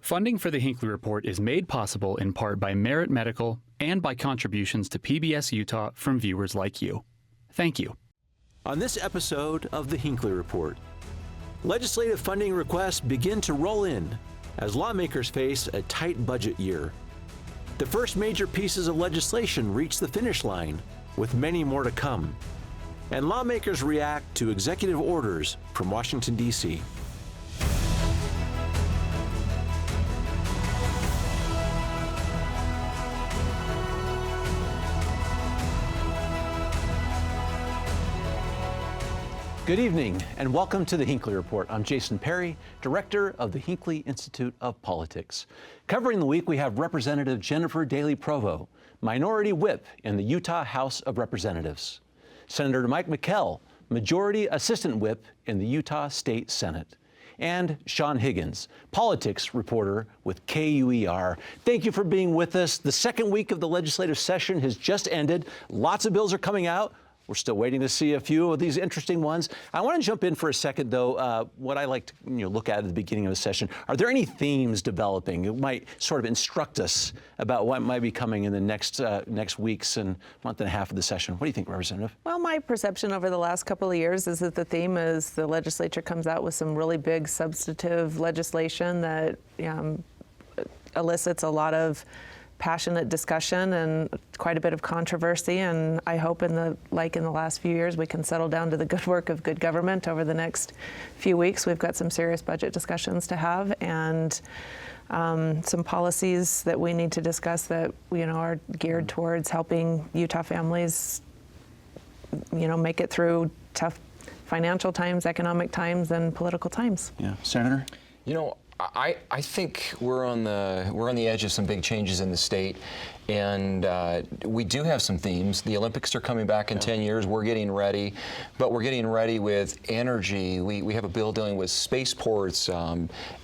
Funding for the Hinckley Report is made possible in part by Merit Medical and by contributions to PBS Utah from viewers like you. Thank you. On this episode of the Hinckley Report, legislative funding requests begin to roll in as lawmakers face a tight budget year. The first major pieces of legislation reach the finish line, with many more to come. And lawmakers react to executive orders from Washington, D.C. Good evening, and welcome to the Hinckley Report. I'm Jason Perry, Director of the Hinckley Institute of Politics. Covering the week, we have Representative Jennifer Daly-Provo, Minority Whip in the Utah House of Representatives, Senator Mike McKell, Majority Assistant Whip in the Utah State Senate, and Sean Higgins, politics reporter with KUER. Thank you for being with us. The second week of the legislative session has just ended. Lots of bills are coming out. We're still waiting to see a few of these interesting ones. I want to jump in for a second, though. What I like to look at the beginning of a session, are there any themes developing that might sort of instruct us about what might be coming in the next weeks and month and a half of the session? What do you think, Representative? Well, my perception over the last couple of years is that the theme is the legislature comes out with some really big substantive legislation that elicits a lot of passionate discussion and quite a bit of controversy, and I hope in the last few years we can settle down to the good work of good government over the next few weeks. We've got some serious budget discussions to have and some policies that we need to discuss that are geared towards helping Utah families make it through tough financial times, economic times, and political times. Yeah, Senator? I think we're on the edge of some big changes in the state, and we do have some themes. The Olympics are coming back in 10 years. We're getting ready, but we're getting ready with energy. We have a bill dealing with spaceports,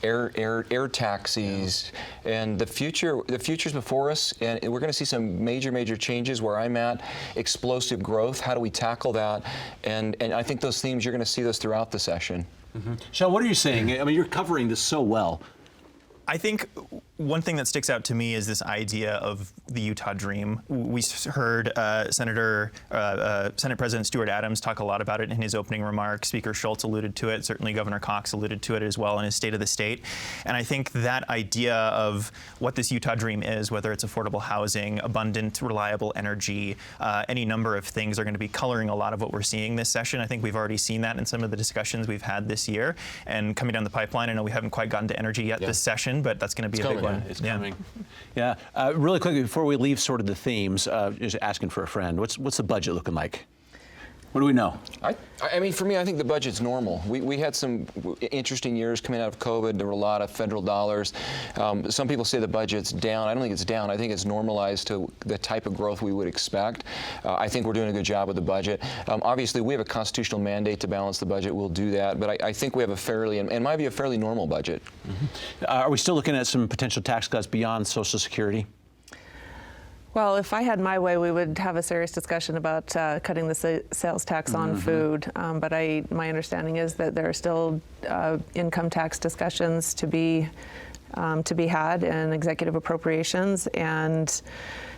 air taxis, and the future's before us. And we're going to see some major changes. Where I'm at, explosive growth. How do we tackle that? And I think those themes, you're going to see those throughout the session. Mm-hmm. Sean, what are you saying? I mean, you're covering this so well. I think one thing that sticks out to me is this idea of the Utah dream. We heard Senate President Stuart Adams talk a lot about it in his opening remarks. Speaker Schultz alluded to it. Certainly Governor Cox alluded to it as well in his State of the State. And I think that idea of what this Utah dream is, whether it's affordable housing, abundant, reliable energy, any number of things are going to be coloring a lot of what we're seeing this session. I think we've already seen that in some of the discussions we've had this year. And coming down the pipeline, I know we haven't quite gotten to energy yet this session, but that's going to be a big one. It's coming. Yeah. Really quickly, before we leave sort of the themes, just asking for a friend, what's the budget looking like? What do we know? I mean, for me, I think the budget's normal. We had some interesting years coming out of COVID. There were a lot of federal dollars. Some people say the budget's down. I don't think it's down. I think it's normalized to the type of growth we would expect. I think we're doing a good job with the budget. Obviously, we have a constitutional mandate to balance the budget. We'll do that. But I think we have a fairly, and might be a fairly normal budget. Mm-hmm. Are we still looking at some potential tax cuts beyond Social Security? Well, if I had my way, we would have a serious discussion about cutting the sales tax on food. But my understanding is that there are still income tax discussions to be had and executive appropriations, and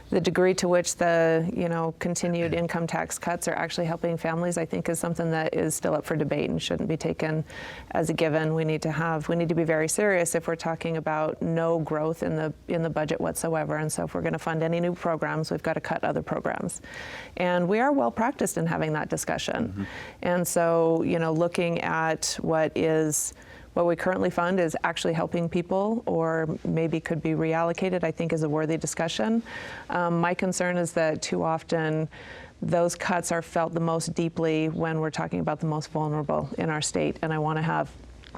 the degree to which the continued income tax cuts are actually helping families, I think, is something that is still up for debate and shouldn't be taken as a given. We need to be very serious if we're talking about no growth in the budget whatsoever. And so if we're going to fund any new programs, we've got to cut other programs. And we are well practiced in having that discussion. Mm-hmm. And so, looking at what we currently fund is actually helping people or maybe could be reallocated, I think is a worthy discussion. My concern is that too often those cuts are felt the most deeply when we're talking about the most vulnerable in our state, and I want to have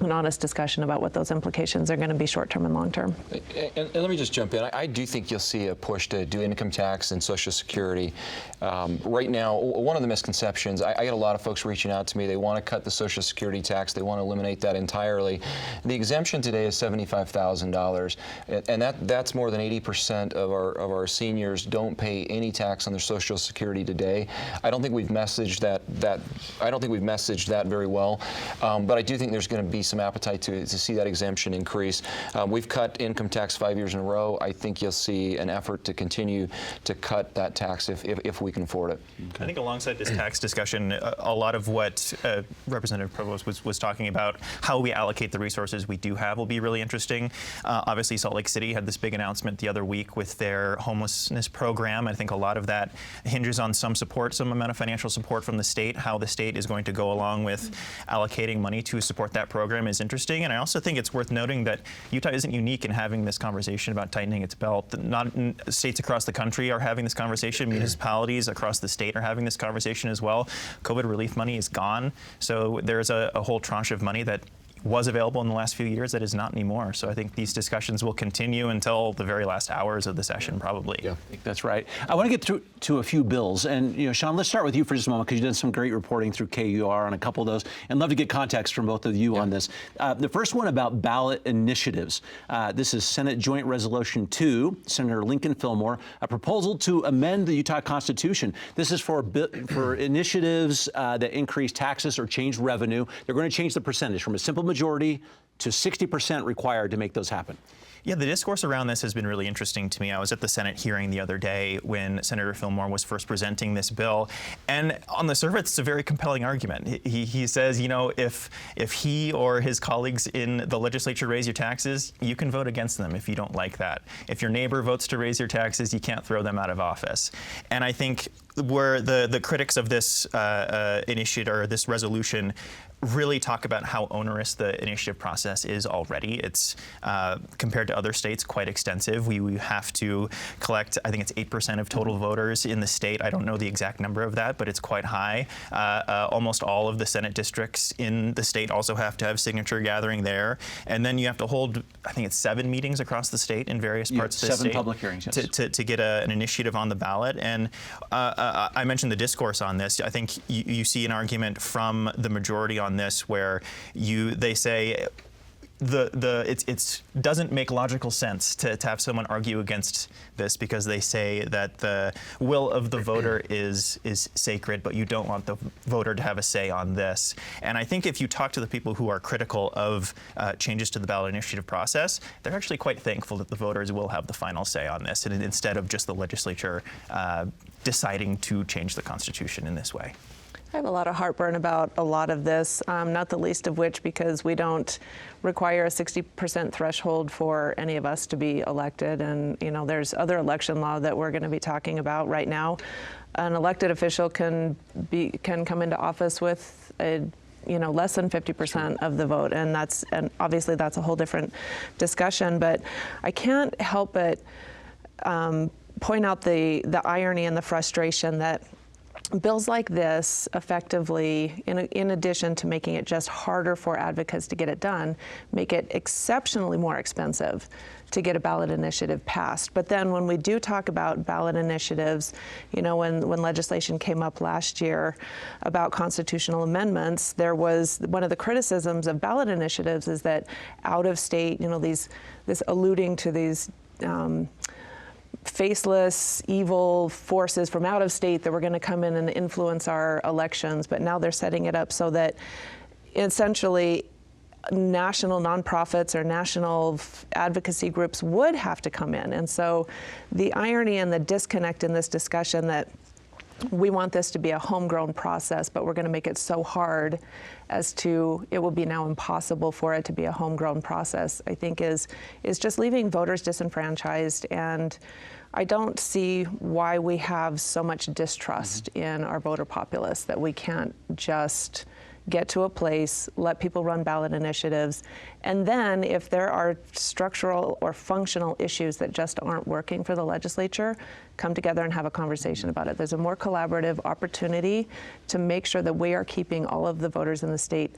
an honest discussion about what those implications are going to be short-term and long-term. And let me just jump in. I do think you'll see a push to do income tax and Social Security. Right now, one of the misconceptions, I get a lot of folks reaching out to me. They want to cut the Social Security tax. They want to eliminate that entirely. The exemption today is $75,000, and that's more than 80% of our seniors don't pay any tax on their Social Security today. I don't think we've messaged that. I don't think we've messaged that very well. But I do think there's going to be some appetite to see that exemption increase. We've cut income tax 5 years in a row. I think you'll see an effort to continue to cut that tax if we can afford it. Okay. I think alongside this tax discussion, a lot of what Representative Provost was talking about, how we allocate the resources we do have, will be really interesting. Obviously, Salt Lake City had this big announcement the other week with their homelessness program. I think a lot of that hinges on some support, some amount of financial support from the state. How the state is going to go along with allocating money to support that program is interesting. And I also think it's worth noting that Utah isn't unique in having this conversation about tightening its belt. Not states across the country are having this conversation. Municipalities across the state are having this conversation as well. COVID relief money is gone. So there's a whole tranche of money that was available in the last few years that is not anymore. So I think these discussions will continue until the very last hours of the session, probably. Yeah, I think that's right. I want to get to a few bills. And, Sean, let's start with you for just a moment, because you've done some great reporting through KUR on a couple of those, and love to get context from both of you on this. The first one about ballot initiatives. This is Senate Joint Resolution 2, Senator Lincoln Fillmore, a proposal to amend the Utah Constitution. This is for initiatives that increase taxes or change revenue. They're going to change the percentage from a simple majority to 60% required to make those happen. Yeah, the discourse around this has been really interesting to me. I was at the Senate hearing the other day when Senator Fillmore was first presenting this bill, and on the surface, it's a very compelling argument. He says, if he or his colleagues in the legislature raise your taxes, you can vote against them if you don't like that. If your neighbor votes to raise your taxes, you can't throw them out of office. And I think where the critics of this initiative or this resolution really talk about how onerous the initiative process is already. It's, compared to other states, quite extensive. We have to collect, I think it's 8% of total voters in the state. I don't know the exact number of that, but it's quite high. Almost all of the Senate districts in the state also have to have signature gathering there. And then you have to hold, I think it's 7 meetings across the state in various parts of the state. 7 public hearings, yes. To get an initiative on the ballot. And I mentioned the discourse on this. I think you see an argument from the majority on this where they say it doesn't make logical sense to have someone argue against this, because they say that the will of the voter is sacred, but you don't want the voter to have a say on this. And I think if you talk to the people who are critical of changes to the ballot initiative process, they're actually quite thankful that the voters will have the final say on this, and instead of just the legislature deciding to change the Constitution in this way. I have a lot of heartburn about a lot of this, not the least of which because we don't require a 60% threshold for any of us to be elected. And, there's other election law that we're going to be talking about right now. An elected official can come into office with less than 50% of the vote. And obviously that's a whole different discussion. But I can't help but point out the irony and the frustration that bills like this effectively, in addition to making it just harder for advocates to get it done, make it exceptionally more expensive to get a ballot initiative passed. But then when we do talk about ballot initiatives, when legislation came up last year about constitutional amendments, there was one of the criticisms of ballot initiatives is that out of state, this alluding to these faceless, evil forces from out of state that were going to come in and influence our elections, but now they're setting it up so that essentially national nonprofits or national advocacy groups would have to come in. And so the irony and the disconnect in this discussion that we want this to be a homegrown process, but we're going to make it so hard as to it will be now impossible for it to be a homegrown process, I think is just leaving voters disenfranchised. And I don't see why we have so much distrust in our voter populace that we can't just get to a place, let people run ballot initiatives, and then if there are structural or functional issues that just aren't working for the legislature, come together and have a conversation about it. There's a more collaborative opportunity to make sure that we are keeping all of the voters in the state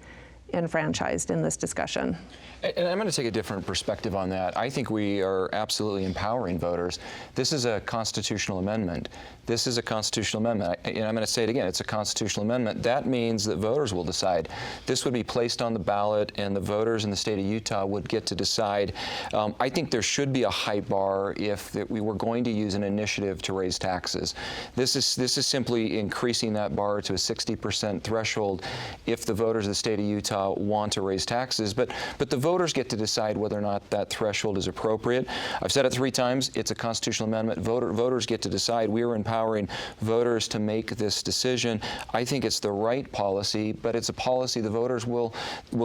enfranchised in this discussion. And I'm going to take a different perspective on that. I think we are absolutely empowering voters. This is a constitutional amendment. This is a constitutional amendment. And I'm going to say it again, it's a constitutional amendment. That means that voters will decide. This would be placed on the ballot, and the voters in the state of Utah would get to decide. I think there should be a high bar if we were going to use an initiative to raise taxes. This is simply increasing that bar to a 60% threshold if the voters of the state of Utah Utah want to raise taxes, but the voters get to decide whether or not that threshold is appropriate. I've said it 3 times. It's a constitutional amendment. Voters get to decide. We are empowering voters to make this decision. I think it's the right policy, but it's a policy the voters will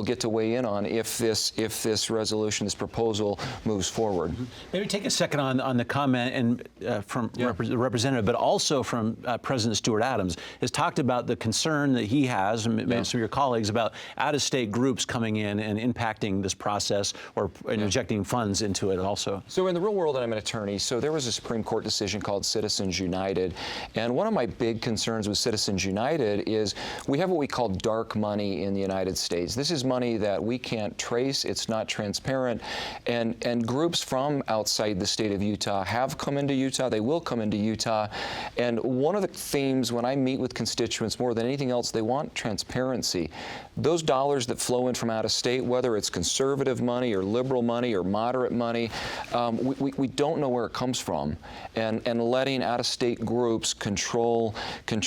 get to weigh in on if this resolution, this proposal moves forward. Maybe take a second on the comment and from the representative, but also from President Stuart Adams has talked about the concern that he has, and maybe some of your colleagues, about out-of-state groups coming in and impacting this process or injecting funds into it also. So in the real world, and I'm an attorney, so there was a Supreme Court decision called Citizens United, and one of my big concerns with Citizens United is we have what we call dark money in the United States. This is money that we can't trace, it's not transparent, and groups from outside the state of Utah have come into Utah, they will come into Utah, and one of the themes when I meet with constituents more than anything else, they want transparency. Those dollars that flow in from out of state, whether it's conservative money or liberal money or moderate money, we don't know where it comes from, and letting out of state groups control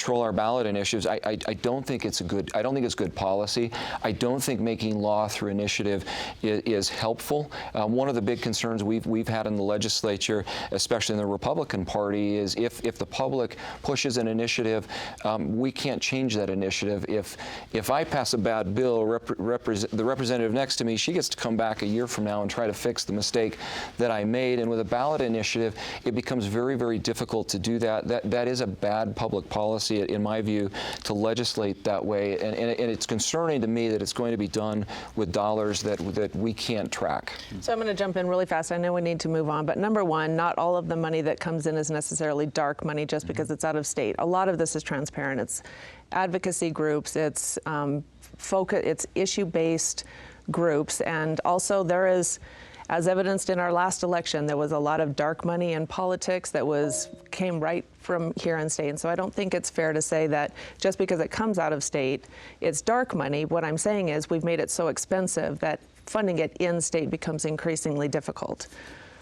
our ballot initiatives, I don't think it's good policy. I don't think making law through initiative is helpful. One of the big concerns we've had in the legislature, especially in the Republican Party, is if the public pushes an initiative, we can't change that initiative. If I pass a bad bill, the representative next to me, she gets to come back a year from now and try to fix the mistake that I made. And with a ballot initiative, it becomes very, very difficult to do that. That is a bad public policy, in my view, to legislate that way. And it's concerning to me that it's going to be done with dollars that we can't track. So I'm going to jump in really fast. I know we need to move on, but number one, not all of the money that comes in is necessarily dark money just because it's out of state. A lot of this is transparent. It's advocacy groups, it's it's issue-based groups, and also there is, as evidenced in our last election, there was a lot of dark money in politics that came right from here in state. And so I don't think it's fair to say that just because it comes out of state, it's dark money. What I'm saying is we've made it so expensive that funding it in state becomes increasingly difficult.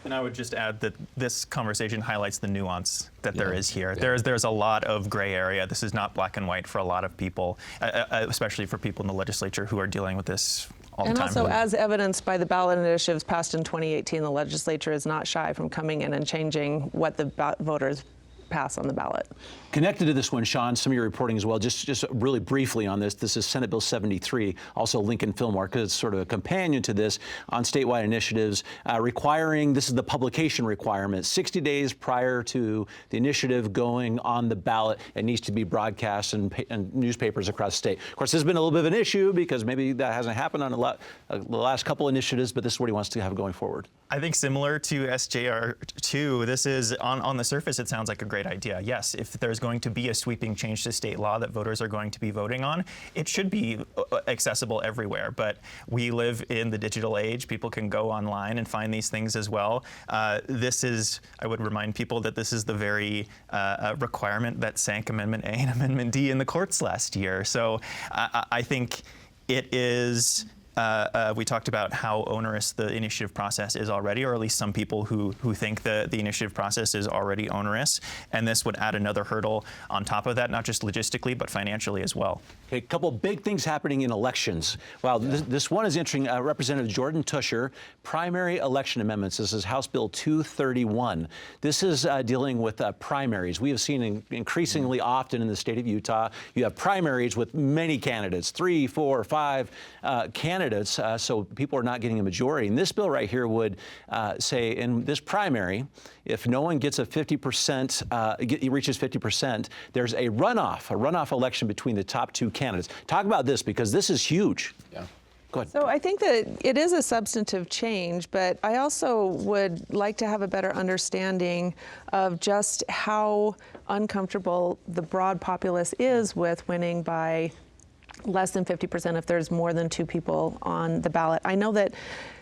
And I would just add that this conversation highlights the nuance that there is here. There's a lot of gray area. This is not black and white for a lot of people, especially for people in the legislature who are dealing with this all the time. And also, as evidenced by the ballot initiatives passed in 2018, the legislature is not shy from coming in and changing what the voters pass on the ballot. Connected to this one, Sean, some of your reporting as well, just really briefly on this. This is Senate Bill 73, also Lincoln Fillmore, because it's sort of a companion to this on statewide initiatives, requiring, this is the publication requirement, 60 days prior to the initiative going on the ballot, it needs to be broadcast in newspapers across the state. Of course, this has been a little bit of an issue because maybe that hasn't happened on the last couple initiatives, but this is what he wants to have going forward. I think similar to SJR2, this is, on the surface, it sounds like a great idea. Yes, if there's going to be a sweeping change to state law that voters are going to be voting on, it should be accessible everywhere. But we live in the digital age. People can go online and find these things as well. This is, I would remind people that this is the very requirement that sank Amendment A and Amendment D in the courts last year. So I think it is. We talked about how onerous the initiative process is already, or at least some people who think the initiative process is already onerous. And this would add another hurdle on top of that, not just logistically, but financially as well. Okay, a couple big things happening in elections. Wow, this one is interesting. Representative Jordan Tusher, primary election amendments. This is House Bill 231. This is dealing with primaries. We have seen increasingly often in the state of Utah, you have primaries with many candidates, 3, 4, 5 candidates. So people are not getting a majority. And this bill right here would say in this primary, if no one gets a 50%, reaches 50%, there's a runoff election between the top 2 candidates. Talk about this because this is huge. Yeah. Go ahead. So I think that it is a substantive change, but I also would like to have a better understanding of just how uncomfortable the broad populace is with winning by less than 50% if there's more than 2 people on the ballot. I know that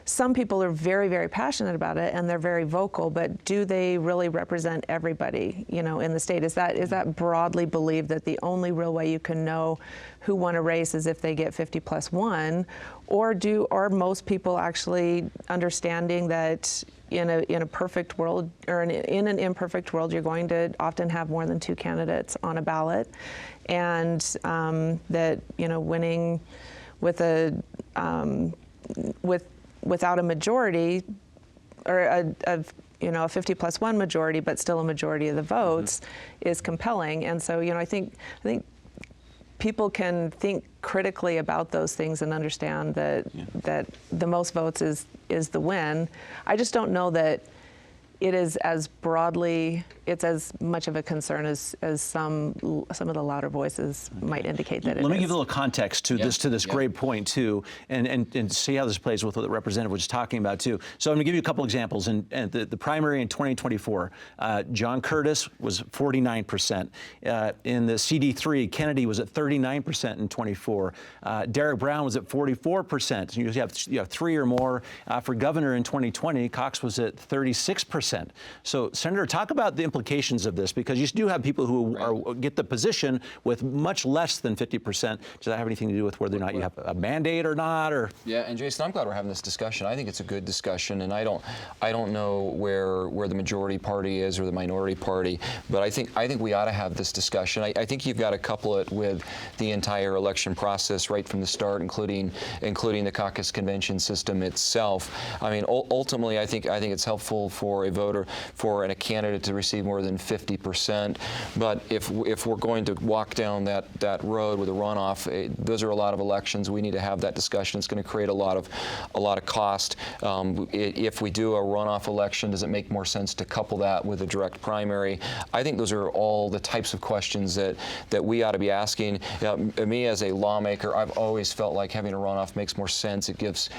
some people are very, very passionate about it and they're very vocal, but do they really represent everybody, in the state? Is that broadly believed that the only real way you can know who won a race is if they get 50+1? Or are most people actually understanding that in a perfect world, or in an imperfect world, you're going to often have more than 2 candidates on a ballot, and that winning with without a majority, or a 50+1 majority, but still a majority of the votes, is compelling. And so, I think people can think critically about those things and understand that the most votes is the win. I just don't know that it is it's as much of a concern as some of the louder voices might indicate that it is. Let me give a little context to this great point too, and see how this plays with what the representative was talking about too. So I'm going to give you a couple examples. And the primary in 2024, John Curtis was 49%. In the CD3, Kennedy was at 39% in 24. Derek Brown was at 44%. You have three or more. For governor in 2020, Cox was at 36%. So, Senator, talk about the implications of this, because you do have people who get the position with much less than 50%. Does that have anything to do with whether or not you have a mandate or not? Or yeah, and Jason, I'm glad we're having this discussion. I think it's a good discussion, and I don't know where the majority party is or the minority party, but I think we ought to have this discussion. I think you've got to couple it with the entire election process right from the start, including the caucus convention system itself. I mean, ultimately, I think it's helpful for a voter, for a candidate to receive more than 50%. But if we're going to walk down that road with a runoff, those are a lot of elections. We need to have that discussion. It's going to create a lot of cost. If we do a runoff election, does it make more sense to couple that with a direct primary? I think those are all the types of questions that we ought to be asking. Me as a lawmaker, I've always felt like having a runoff makes more sense. It gives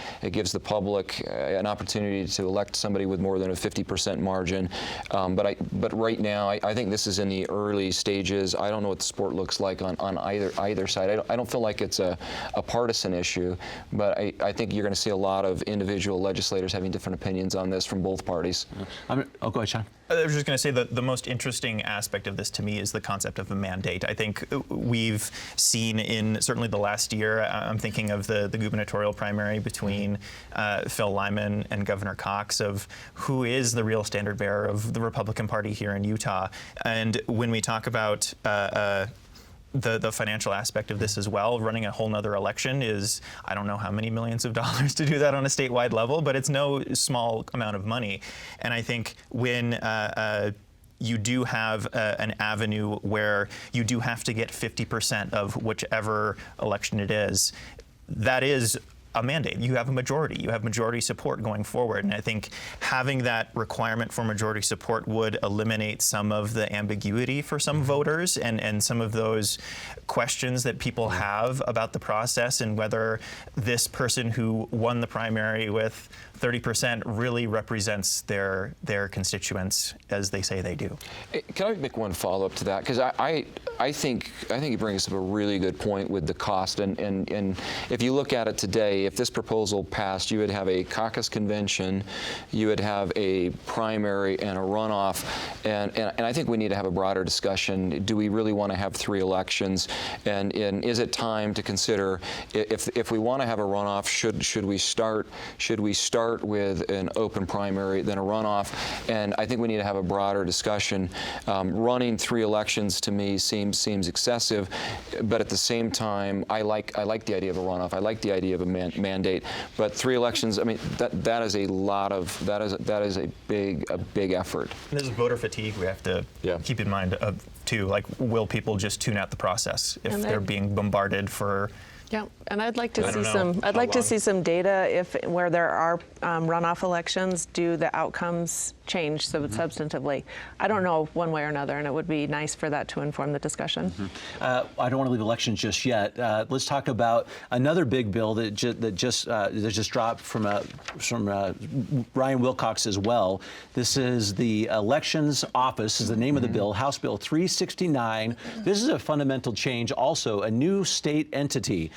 the public an opportunity to elect somebody with more than a 50% margin. But right now, I think this is in the early stages. I don't know what the sport looks like on either side. I don't feel like it's a partisan issue, but I think you're going to see a lot of individual legislators having different opinions on this from both parties. Go ahead, Sean. I was just going to say that the most interesting aspect of this to me is the concept of a mandate. I think we've seen in certainly the last year, I'm thinking of the gubernatorial primary between Phil Lyman and Governor Cox, of who is the real standard bearer of the Republican Party here in Utah. And when we talk about the financial aspect of this as well, running a whole nother election is, I don't know how many millions of dollars to do that on a statewide level, but it's no small amount of money. And I think when you do have an avenue where you do have to get 50% of whichever election it is, that is a mandate. You have a majority. You have majority support going forward. And I think having that requirement for majority support would eliminate some of the ambiguity for some voters and some of those questions that people have about the process and whether this person who won the primary with 30% really represents their constituents as they say they do. Can I make one follow-up to that? Because I think you bring us up a really good point with the cost. And if you look at it today, if this proposal passed, you would have a caucus convention, you would have a primary and a runoff. And I think we need to have a broader discussion. Do we really want to have 3 elections? And is it time to consider if we want to have a runoff, should we start with an open primary, then a runoff? And I think we need to have a broader discussion. Running 3 elections to me seems excessive, but at the same time, I like the idea of a runoff. I like the idea of a mandate. But 3 elections, I mean, that is a lot of that is a big effort. And there's voter fatigue we have to keep in mind too. Like, will people just tune out the process if they're being bombarded for? Yeah, and I'd like to see some. I'd like to see some data where there are runoff elections, do the outcomes change substantively? I don't know one way or another, and it would be nice for that to inform the discussion. I don't want to leave elections just yet. Let's talk about another big bill that just dropped from Ryan Wilcox as well. This is the Elections Office, is the name of the bill, House Bill 369. This is a fundamental change. Also, a new state entity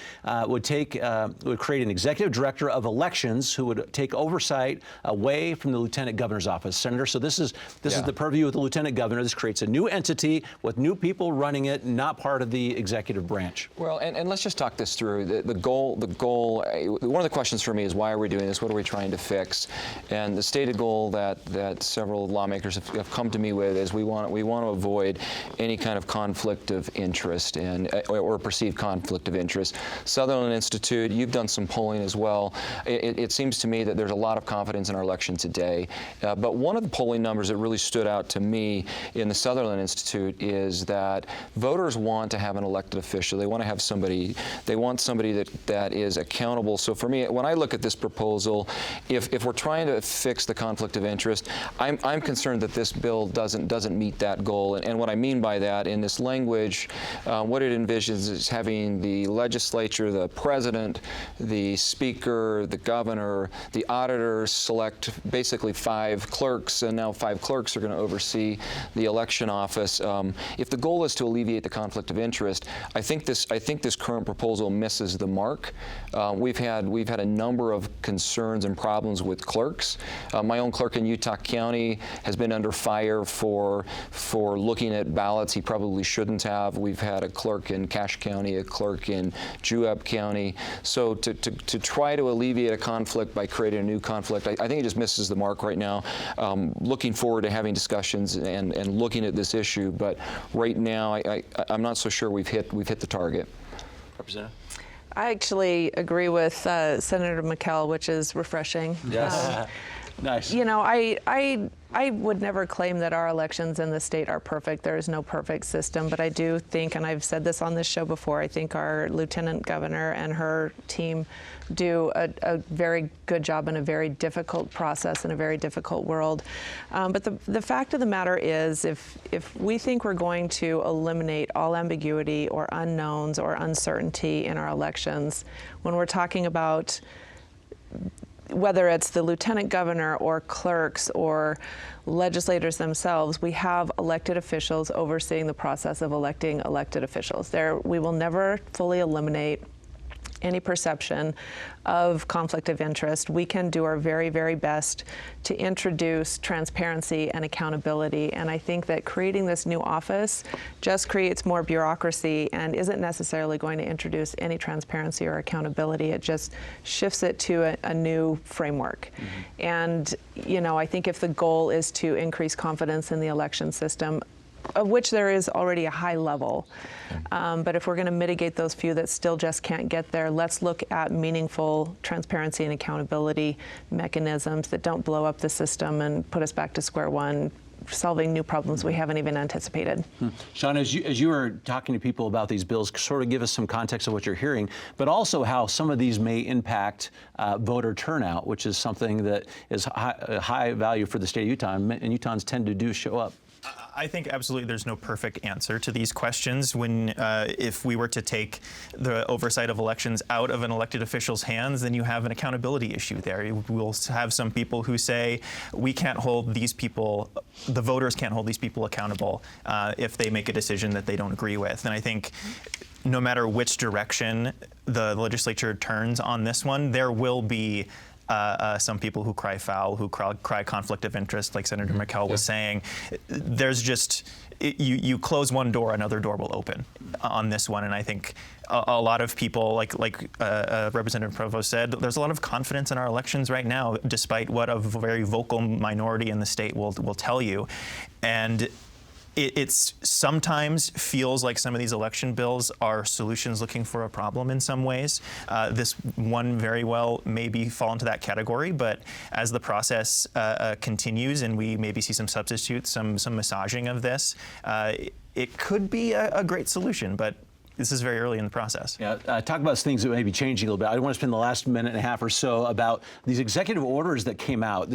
would create an executive director of elections who would take oversight away from the lieutenant governor's office. Senator, so this is the purview of the lieutenant governor. This creates a new entity with new people running it, not part of the executive branch. Well, and let's just talk this through. The goal. One of the questions for me is, why are we doing this? What are we trying to fix? And the stated goal that several lawmakers have come to me with is we want to avoid any kind of conflict of interest or perceived conflict of interest. Sutherland Institute, you've done some polling as well. It seems to me that there's a lot of confidence in our election today. But one of the polling numbers that really stood out to me in the Sutherland Institute is that voters want to have an elected official. They want to have somebody, they want somebody that is accountable. So for me, when I look at this proposal, if we're trying to fix the conflict of interest, I'm concerned that this bill doesn't meet that goal. And what I mean by that, in this language, what it envisions is having the legislature, the president, the speaker, the governor, the auditors select basically 5 clerks, and now 5 clerks are going to oversee the election office. If the goal is to alleviate the conflict of interest, I think this current proposal misses the mark. We've had a number of concerns and problems with clerks. My own clerk in Utah County has been under fire for looking at ballots he probably shouldn't have. We've had a clerk in Cache County, a clerk in Juab County. So to try to alleviate a conflict by creating a new conflict, I think it just misses the mark right now. Looking forward to having discussions and looking at this issue, but right now I'm not so sure we've hit the target. Representative? I actually agree with Senator McKell, which is refreshing. Yes. Nice. You know, I would never claim that our elections in the state are perfect. There is no perfect system, but I do think, and I've said this on this show before, I think our Lieutenant Governor and her team do a very good job in a very difficult process in a very difficult world. But the fact of the matter is, if we think we're going to eliminate all ambiguity or unknowns or uncertainty in our elections, when we're talking about whether it's the lieutenant governor or clerks or legislators themselves, we have elected officials overseeing the process of electing elected officials. We will never fully eliminate any perception of conflict of interest. We can do our very, very best to introduce transparency and accountability. And I think that creating this new office just creates more bureaucracy and isn't necessarily going to introduce any transparency or accountability. It just shifts it to a new framework. Mm-hmm. And, you know, I think if the goal is to increase confidence in the election system, of which there is already a high level. But if we're going to mitigate those few that still just can't get there, let's look at meaningful transparency and accountability mechanisms that don't blow up the system and put us back to square one, solving new problems we haven't even anticipated. Sean, as you are talking to people about these bills, sort of give us some context of what you're hearing, but also how some of these may impact voter turnout, which is something that is high value for the state of Utah, and Utahns tend to show up. I think absolutely there's no perfect answer to these questions. If we were to take the oversight of elections out of an elected official's hands, then you have an accountability issue there. We'll have some people who say we can't hold these people, the voters can't hold these people accountable if they make a decision that they don't agree with. And I think no matter which direction the legislature turns on this one, there will be some people who cry foul, who cry conflict of interest, like Senator McKell was saying. There's just, you close one door, another door will open on this one. And I think a lot of people, like Representative Provost said, there's a lot of confidence in our elections right now, despite what a very vocal minority in the state will tell you. And it's sometimes feels like some of these election bills are solutions looking for a problem in some ways. This one very well maybe fall into that category, but as the process continues and we maybe see some substitutes, some massaging of this, it could be a great solution, but this is very early in the process. Yeah, talk about things that may be changing a little bit. I want to spend the last minute and a half or so about these executive orders that came out.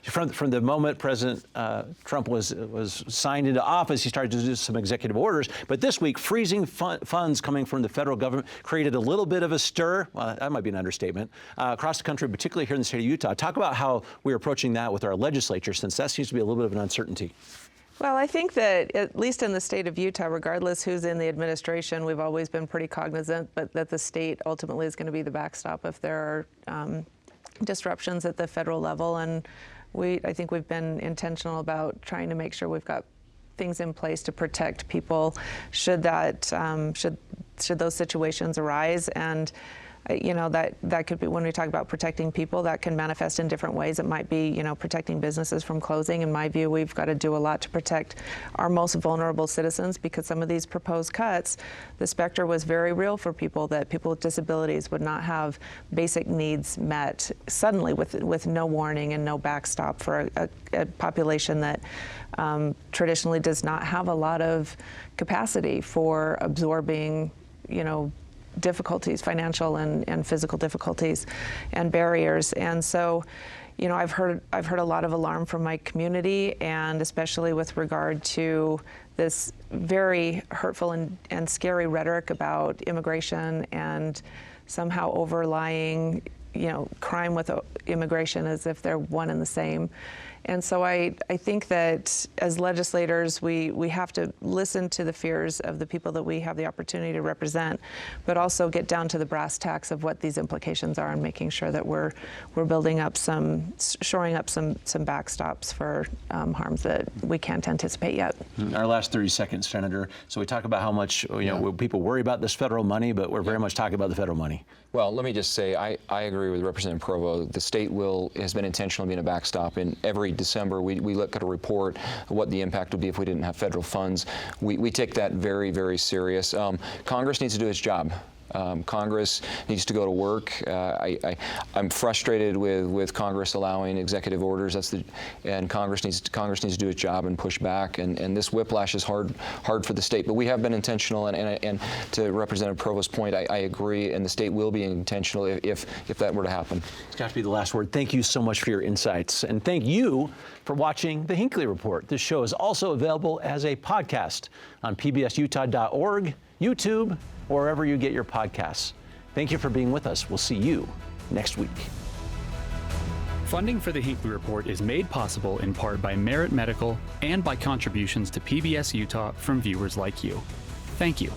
From the moment President Trump was signed into office, he started to do some executive orders. But this week, freezing funds coming from the federal government created a little bit of a stir. Well, that might be an understatement. Across the country, particularly here in the state of Utah. Talk about how we're approaching that with our legislature, since that seems to be a little bit of an uncertainty. Well, I think that at least in the state of Utah, regardless who's in the administration, we've always been pretty cognizant, but that the state ultimately is going to be the backstop if there are disruptions at the federal level. And I think we've been intentional about trying to make sure we've got things in place to protect people should those situations arise. And that could be, when we talk about protecting people, that can manifest in different ways. It might be, protecting businesses from closing. In my view, we've got to do a lot to protect our most vulnerable citizens, because some of these proposed cuts, the specter was very real for people, that people with disabilities would not have basic needs met suddenly with no warning and no backstop for a population that traditionally does not have a lot of capacity for absorbing, difficulties, financial and physical difficulties and barriers. And so, I've heard a lot of alarm from my community, and especially with regard to this very hurtful and scary rhetoric about immigration and somehow overlying, crime with immigration as if they're one and the same. And so I think that as legislators, we have to listen to the fears of the people that we have the opportunity to represent, but also get down to the brass tacks of what these implications are, and making sure that we're building up shoring up some backstops for harms that we can't anticipate yet. Our last 30 seconds, Senator. So we talk about how much people worry about this federal money, but we're very much talking about the federal money. Well, let me just say, I agree with Representative Provo. The state has been intentional in being a backstop. In every December, we look at a report of what the impact would be if we didn't have federal funds. We take that very, very serious. Congress needs to do its job. Congress needs to go to work. I'm frustrated with Congress allowing executive orders. And Congress needs to do its job and push back. And this whiplash is hard for the state. But we have been intentional. And to Representative Provo's point, I agree. And the state will be intentional if that were to happen. It's got to be the last word. Thank you so much for your insights, and thank you for watching the Hinckley Report. This show is also available as a podcast on pbsutah.org, YouTube, or wherever you get your podcasts. Thank you for being with us. We'll see you next week. Funding for the Hinckley Report is made possible in part by Merit Medical and by contributions to PBS Utah from viewers like you. Thank you.